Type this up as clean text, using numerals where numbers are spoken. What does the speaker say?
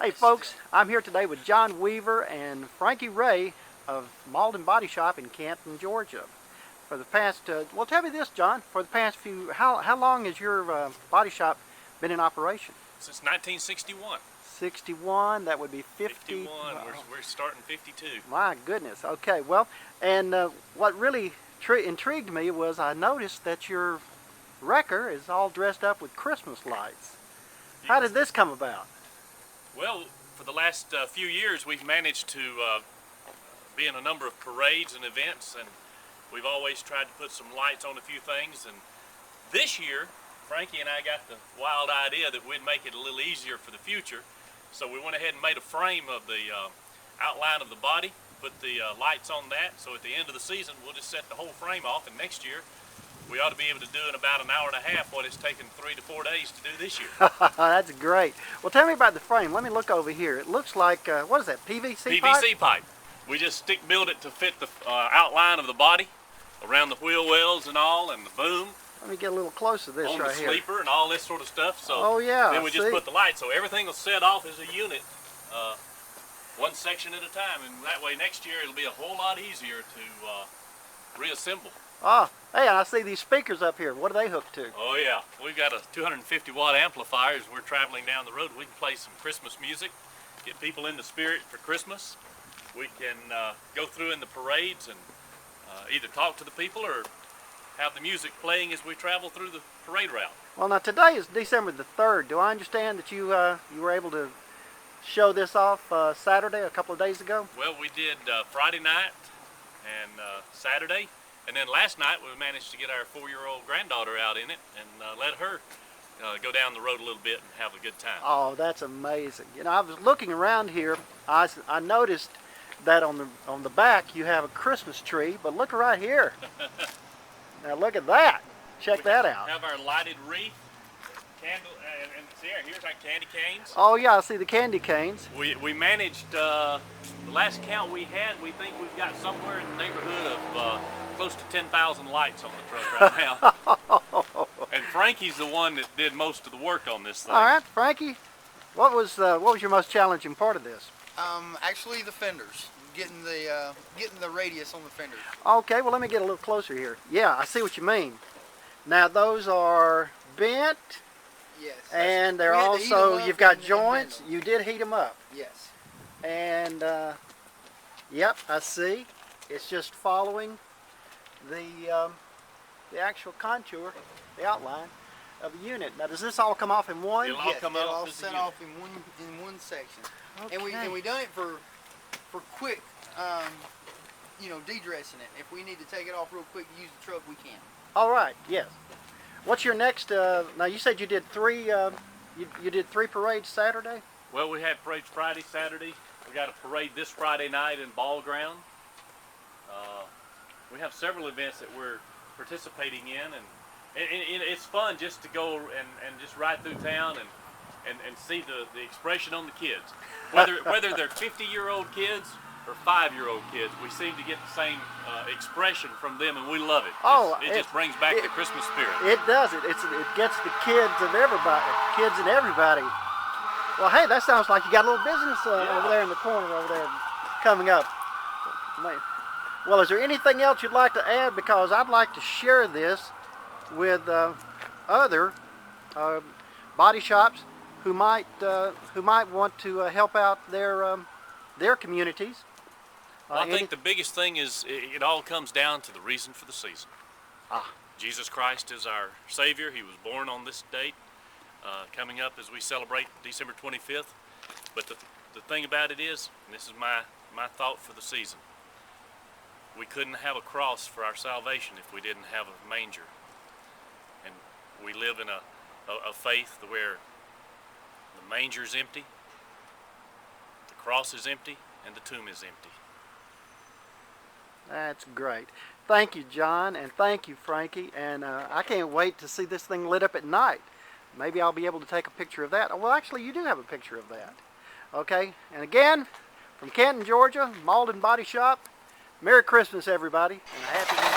Hey folks, I'm here today with John Weaver and Frankie Ray of Mauldin Body Shop in Canton, Georgia. For the past, well, tell me this, John. For the past how long has your body shop been in operation? Since 1961. 61. That would be 50. 51. We're starting 52. My goodness. Okay. Well, and what really intrigued me was I noticed that your wrecker is all dressed up with Christmas lights. How did this come about? Well, for the last few years, we've managed to be in a number of parades and events, and we've always tried to put some lights on a few things. And this year, Frankie and I got the wild idea that we'd make it a little easier for the future. So we went ahead and made a frame of the outline of the body, put the lights on that. So at the end of the season, we'll just set the whole frame off, and next year, we ought to be able to do in about an hour and a half what it's taken 3 to 4 days to do this year. That's great. Well, tell me about the frame. Let me look over here. It looks like, what is that, PVC pipe? PVC pipe. We just stick build it to fit the outline of the body, around the wheel wells and all, and the boom. Let me get a little closer to this on right the here. Sleeper and all this sort of stuff. So oh yeah. Then we just put the lights, so everything will set off as a unit, one section at a time, and that way next year it'll be a whole lot easier to reassemble. Ah, hey, I see these speakers up here. What are they hooked to? Oh yeah, we've got a 250 watt amplifier. As we're traveling down the road, we can play some Christmas music, get people in the spirit for Christmas. We can go through in the parades and either talk to the people or have the music playing as we travel through the parade route. Well, now today is December the 3rd. Do I understand that you were able to show this off Saturday, a couple of days ago? Well, we did Friday night and Saturday. And then last night we managed to get our 4-year-old granddaughter out in it and let her go down the road a little bit and have a good time. Oh, that's amazing. You know, I was looking around here. I noticed that on the back you have a Christmas tree, but look right here. Now look at that. Check that out. We have our lighted wreath, candle, and see here's our candy canes. Oh yeah, I see the candy canes. We managed, the last count we had, we think we've got somewhere in the neighborhood of close to 10,000 lights on the truck right now. And Frankie's the one that did most of the work on this thing. All right, Frankie, what was your most challenging part of this? Actually, the fenders, getting the radius on the fenders. Okay, well let me get a little closer here. Yeah, I see what you mean. Now those are bent. Yes. And they're also, you've got joints. You did heat them up. Yes. And yep, I see. It's just following the actual contour, the outline of the unit. Now, does this all come off in one? It'll all come it'll off all as a set unit. off in one section. Okay. And we done it for quick, de-dressing it. If we need to take it off real quick to use the truck, we can. All right. Yes. What's your next? Now, you said you did three. You did 3 parades Saturday. Well, we had parades Friday, Saturday. We got a parade this Friday night in Ball Ground. We have several events that we're participating in, and it's fun just to go and just ride through town and see the expression on the kids. Whether they're 50-year-old kids or 5-year-old kids, we seem to get the same expression from them, and we love it. It just brings back the Christmas spirit. It does. It gets the kids and everybody. Well, hey, that sounds like you got a little business over there in the corner over there coming up. Well, is there anything else you'd like to add? Because I'd like to share this with other body shops who might want to help out their communities. Well, I think the biggest thing is it all comes down to the reason for the season. Jesus Christ is our Savior. He was born on this date, coming up as we celebrate December 25th. But the thing about it is, and this is my thought for the season, we couldn't have a cross for our salvation if we didn't have a manger. And we live in a faith where the manger is empty, the cross is empty, and the tomb is empty. That's great. Thank you, John, and thank you, Frankie. And I can't wait to see this thing lit up at night. Maybe I'll be able to take a picture of that. Well, actually, you do have a picture of that. Okay, and again, from Canton, Georgia, Mauldin Body Shop, Merry Christmas, everybody, and a Happy New Year.